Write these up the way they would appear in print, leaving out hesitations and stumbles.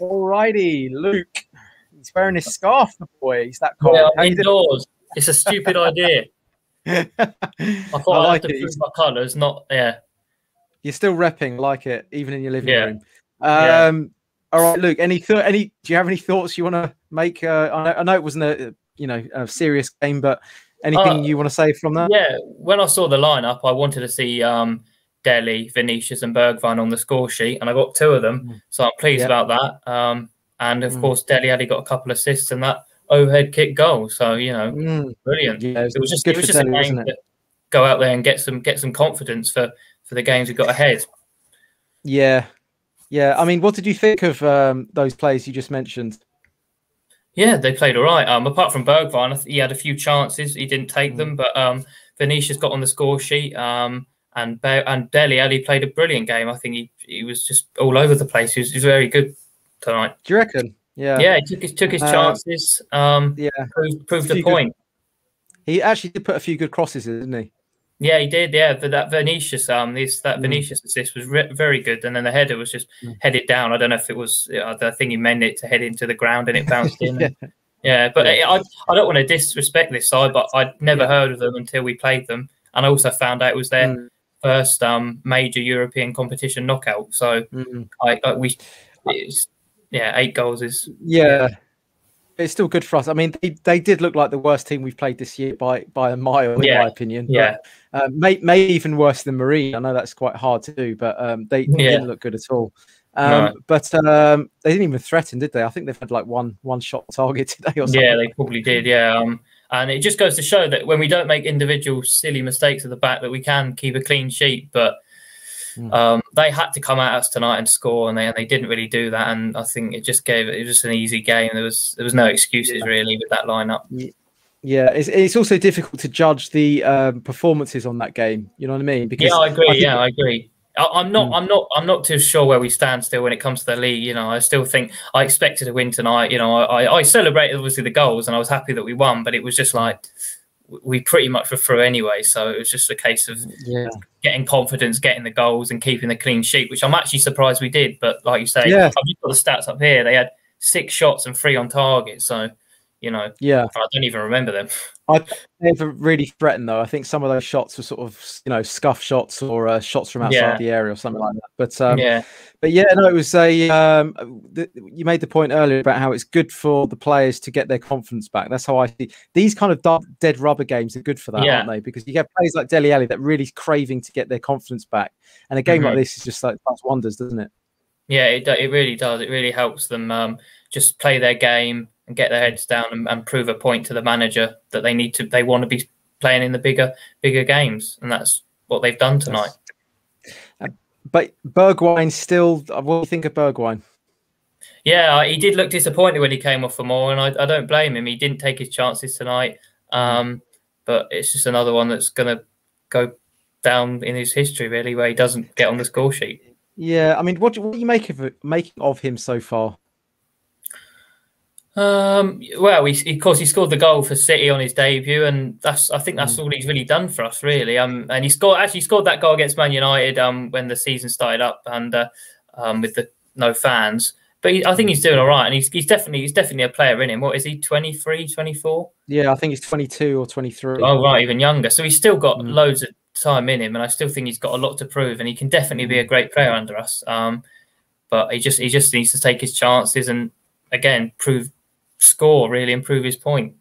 Alrighty, Luke. He's wearing his scarf, the boy. He's that cold. Yeah, I'm indoors. It's a stupid idea. I thought I'd have to prove my colours, not You're still repping, like it, even in your living room. All right, Luke. Do you have any thoughts you want to make? I know it wasn't a serious game, but anything you want to say from that? Yeah, when I saw the lineup, I wanted to see Dele, Vinicius, and Bergwijn on the score sheet, and I got 2 of them, so I'm pleased about that. And of course, Dele Alli got a couple of assists and that overhead kick goal. So brilliant. Yeah, it was just a game to go out there and get some confidence for the games we got ahead. Yeah. I mean, what did you think of those players you just mentioned? Yeah, they played all right. Apart from Bergwijn, he had a few chances. He didn't take them, but Vinicius got on the score sheet. And Dele Alli played a brilliant game. I think he was just all over the place. He was very good tonight. Do you reckon? Yeah. Yeah, he took his chances. Proved the point. He actually did put a few good crosses in, didn't he? Yeah, he did. Yeah, but that Vinicius, Vinicius assist was very good, and then the header was just headed down. I don't know if it was. I think he meant it to head into the ground, and it bounced in. But I don't want to disrespect this side, but I'd never heard of them until we played them, and I also found out it was their first major European competition knockout. So 8 goals is It's still good for us. I mean, they did look like the worst team we've played this year by a mile, in my opinion. But, may even worse than Marine. I know that's quite hard to do, but they didn't look good at all. But they didn't even threaten, did they? I think they've had like one shot target today or something. Yeah, they probably did. Yeah, and it just goes to show that when we don't make individual silly mistakes at the back, that we can keep a clean sheet. But they had to come at us tonight and score, and they didn't really do that. And I think it was just an easy game. There was no excuses really with that lineup. Yeah, it's also difficult to judge the performances on that game. You know what I mean? Because I agree. I agree. I'm not too sure where we stand still when it comes to the league. You know, I still think I expected to win tonight. You know, I celebrated obviously the goals, and I was happy that we won. But it was just like we pretty much were through anyway. So it was just a case of getting confidence, getting the goals, and keeping the clean sheet, which I'm actually surprised we did. But like you say, I've just got the stats up here. They had 6 shots and 3 on target. So, I don't even remember them. I never really threatened though. I think some of those shots were sort of, scuff shots or shots from outside the area or something like that. But no, it was you made the point earlier about how it's good for the players to get their confidence back. That's how I see these kind of dead rubber games are good for that, aren't they? Because you get players like Dele Alli that really craving to get their confidence back, and a game like this is just like does wonders, doesn't it? Yeah, it really does. It really helps them just play their game and get their heads down and prove a point to the manager that they want to be playing in the bigger games, and that's what they've done tonight. But Bergwijn still, what do you think of Bergwijn? Yeah, he did look disappointed when he came off for more, and I don't blame him. He didn't take his chances tonight, but it's just another one that's going to go down in his history, really, where he doesn't get on the score sheet. Yeah, I mean, what do you make of him so far? Well, of course, he scored the goal for City on his debut, and I think that's all he's really done for us, really. And he scored that goal against Man United when the season started up and with no fans. But I think he's doing all right, and he's definitely a player in him. What is he, 23, 24? Yeah, I think he's 22 or 23. Oh, right, even younger. So he's still got loads of time in him, and I still think he's got a lot to prove, and he can definitely be a great player under us. But he just needs to take his chances and again score, really improve his point.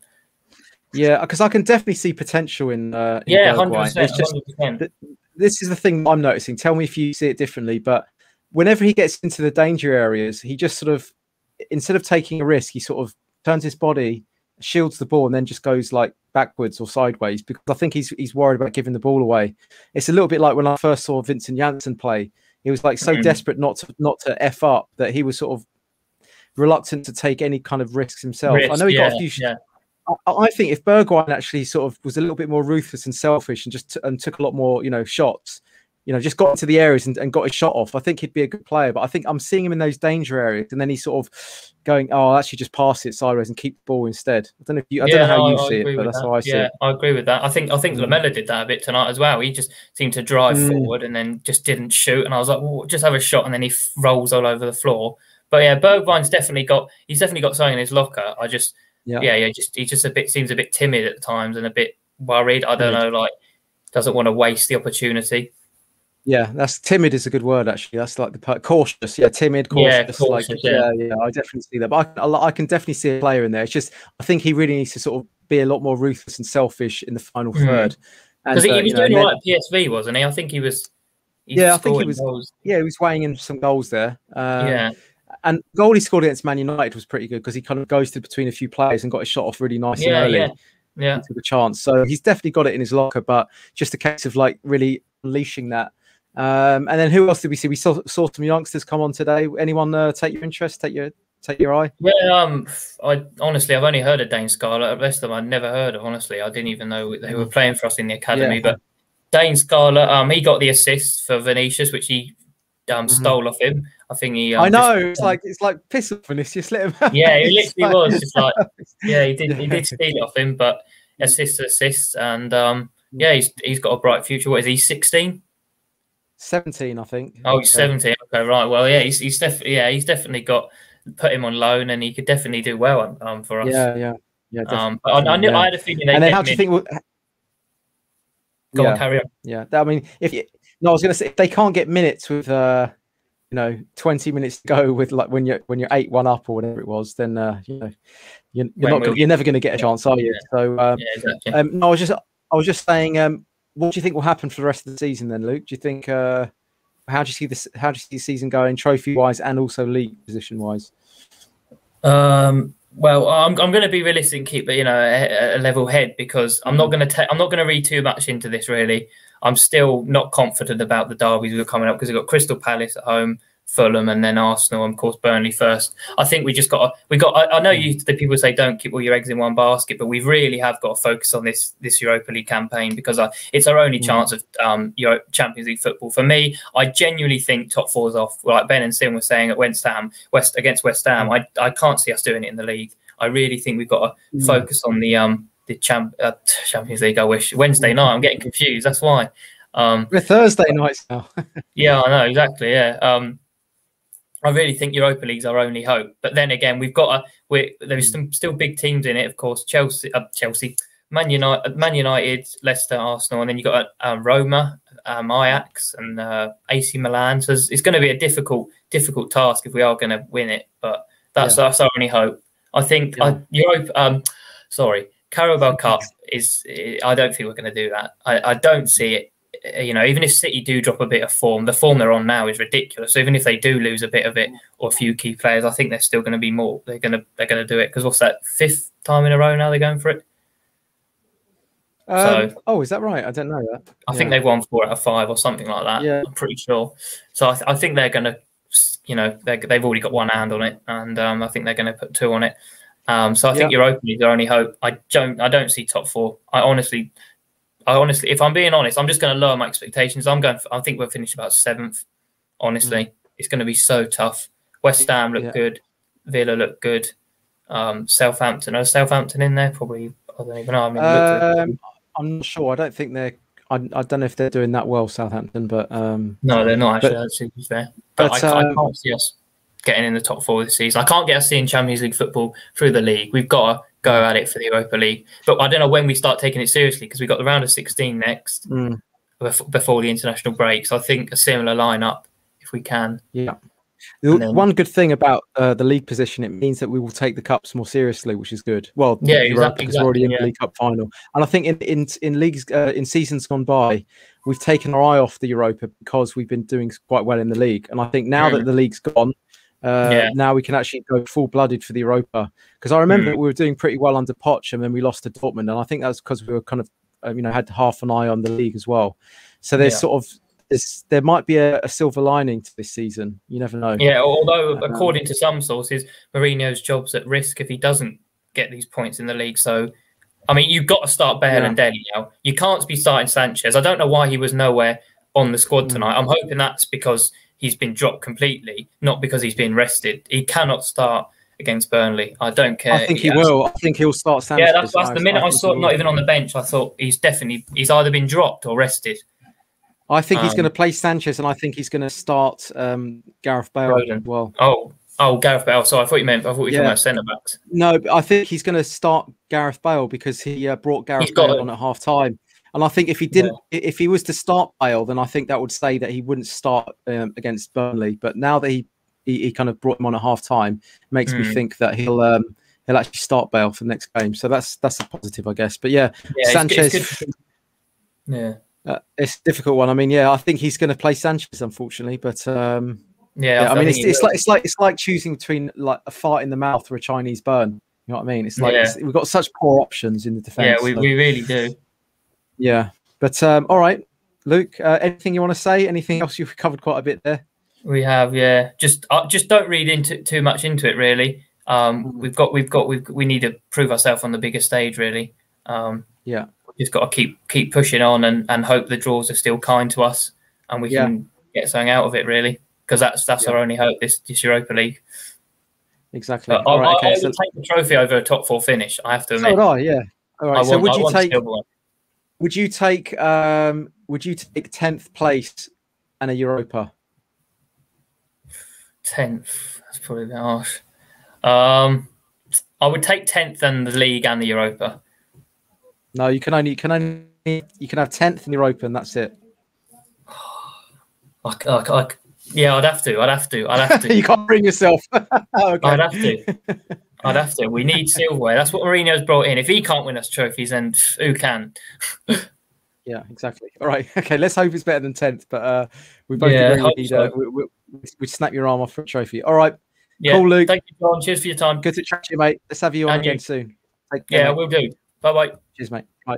Yeah, because I can definitely see potential in 100%. This is the thing I'm noticing. Tell me if you see it differently, but whenever he gets into the danger areas, he just sort of, instead of taking a risk, he sort of turns his body, shields the ball, and then just goes like backwards or sideways, because I think he's worried about giving the ball away. It's a little bit like when I first saw Vincent Janssen play. He was like so desperate not to F up that he was sort of reluctant to take any kind of risks himself. I know he got a few. I think if Bergwijn actually sort of was a little bit more ruthless and selfish and just took a lot more, shots, just got into the areas and got his shot off, I think he'd be a good player. But I think I'm seeing him in those danger areas, and then he's sort of going, "Oh, I'll actually just pass it sideways and keep the ball instead." I don't know how you see it, but that's how I see it. I agree with that. I think Lamela did that a bit tonight as well. He just seemed to drive forward and then just didn't shoot, and I was like, "Well, just have a shot," and then he rolls all over the floor. But yeah, Bergwijn's definitely got something in his locker. Yeah, he just seems a bit timid at times and a bit worried. I don't know, like doesn't want to waste the opportunity. Yeah, that's timid is a good word actually. That's like the cautious. Yeah, timid, cautious. Yeah, cautious, like yeah, I definitely see that. But I can definitely see a player in there. It's just I think he really needs to sort of be a lot more ruthless and selfish in the final third. Because he was doing all right at PSV, wasn't he? I think he was. Yeah, I think he was. Goals. Yeah, he was weighing in some goals there. Yeah. And the goal he scored against Man United was pretty good because he kind of ghosted between a few players and got his shot off really nice and early. Yeah. He took a chance. So he's definitely got it in his locker, but just a case of like really unleashing that. And then who else did we see? We saw some youngsters come on today. Anyone take your interest? Take your eye? Yeah. I've only heard of Dane Scarlett. The rest of them I'd never heard of. Honestly, I didn't even know they were playing for us in the academy. Yeah. But Dane Scarlett, he got the assist for Vinicius, which he stole off him. I think he. I know it's like piss off Vinicius. Let him. Yeah, he literally was just like, yeah, he did steal it off him, but assist, and yeah, he's got a bright future. What is he? 16. 17, I think. Oh, he's 17. Okay, right. Well, yeah, he's definitely got put him on loan, and he could definitely do well for us. Yeah. But I had a feeling. And then how do you think? Go on, carry on. Yeah, I mean, I was going to say if they can't get minutes with 20 minutes to go with like when you're 8-1 up or whatever it was, then you're never going to get a chance, are you? Yeah. So Exactly. no, I was just saying. What do you think will happen for the rest of the season then, Luke? Do you think how do you see this? How do you see the season going, trophy wise and also league position wise? Well, I'm going to be realistic and keep a level head because I'm not going to read too much into this. Really, I'm still not confident about the derbies we're coming up because we've got Crystal Palace at home, Fulham, and then Arsenal, and of course Burnley first. I think we just got. I know the people say don't keep all your eggs in one basket, but we really have got to focus on this Europa League campaign because it's our only chance of Champions League football. For me, I genuinely think top four's off. Like Ben and Sim were saying at against West Ham, I can't see us doing it in the league. I really think we've got to focus on the Champions League. I wish Wednesday night. I'm getting confused. That's why. We're Thursday nights now. Yeah, I know exactly. Yeah. I really think Europa League's our only hope. But then again, there's some still big teams in it, of course. Chelsea, Man United, Leicester, Arsenal, and then you've got Roma, Ajax, and AC Milan. So it's going to be a difficult task if we are going to win it. But that's our only hope. I think Carabao Cup is. I don't think we're going to do that. I don't see it. Even if City do drop a bit of form, the form they're on now is ridiculous. So even if they do lose a bit of it or a few key players, I think they're still going to be more. They're going to do it because what's that 5th time in a row now they're going for it? Is that right? I don't know that. I think they've won 4 out of 5 or something like that. Yeah, I'm pretty sure. So I think they're going to, they've already got one hand on it, and I think they're going to put 2 on it. So I think Europa League their only hope. I don't see top 4. I honestly, if I'm being honest, I'm just going to lower my expectations. I think we'll finish about 7th. Honestly, it's going to be so tough. West Ham look good. Villa look good. Southampton. Are Southampton in there? Probably. I don't even know. I'm not sure. I don't think they're. I don't know if they're doing that well, Southampton. But no, they're not actually. That's to be fair. But I can't see us getting in the top 4 this season. I can't get us seeing Champions League football through the league. We've got to go at it for the Europa League. But I don't know when we start taking it seriously because we've got the round of 16 next before the international break. So I think a similar lineup if we can. Yeah. One good thing about the league position, it means that we will take the cups more seriously, which is good. Well, exactly. Because we're already in the League Cup final. And I think in leagues in seasons gone by, we've taken our eye off the Europa because we've been doing quite well in the league. And I think now that the league's gone, now we can actually go full-blooded for the Europa. Because I remember we were doing pretty well under Poch, and then we lost to Dortmund, and I think that's because we were kind of had half an eye on the league as well. So there's sort of there might be a silver lining to this season. You never know. Yeah, although according to some sources, Mourinho's job's at risk if he doesn't get these points in the league. So, I mean, you've got to start Bale and Dele now. You can't be starting Sanchez. I don't know why he was nowhere on the squad tonight. I'm hoping that's because he's been dropped completely, not because he's been rested. He cannot start against Burnley. I don't care. I think he will. I think he'll start Sanchez. Yeah, that's the minute I saw him not even on the bench. I thought he's either been dropped or rested. I think he's going to play Sanchez, and I think he's going to start Gareth Bale as well. Oh, Oh, Gareth Bale. Sorry, I thought you meant. I thought you were talking about centre backs. No, I think he's going to start Gareth Bale because he brought Gareth Bale on at half time. And I think if he didn't, if he was to start Bale, then I think that would say that he wouldn't start against Burnley. But now that he kind of brought him on at half time, makes me think that he'll actually start Bale for the next game. So that's a positive, I guess. But yeah Sanchez. It's a difficult one. I mean, I think he's going to play Sanchez, unfortunately. But I mean, it's like choosing between like a fart in the mouth or a Chinese burn. You know what I mean? It's like we've got such poor options in the defence. Yeah, we really do. Yeah, but all right, Luke. Anything you want to say? Anything else? You've covered quite a bit there. We have, Just don't read into too much into it, really. We need to prove ourselves on the bigger stage, really. We just got to keep pushing on and hope the draws are still kind to us and we can get something out of it, really, because that's our only hope this Europa League. Exactly. I would take the trophy over a top 4 finish. I have to admit. So would I. Yeah. All right. So would you take? Would you take 10th place and a Europa? 10th. That's probably a bit harsh. I would take 10th and the league and the Europa. No, you can have 10th in Europa and that's it. Yeah, I'd have to. You can't bring yourself. Okay. I'd have to. We need silverware. That's what Mourinho's brought in. If he can't win us trophies, then who can? Yeah, exactly. All right. Okay, let's hope it's better than 10th. But we both agree we snap your arm off for a trophy. All right. Yeah. Cool, Luke. Thank you, John. Cheers for your time. Good to chat to you, mate. Let's have you on again soon. We'll do. Bye-bye. Cheers, mate. Bye.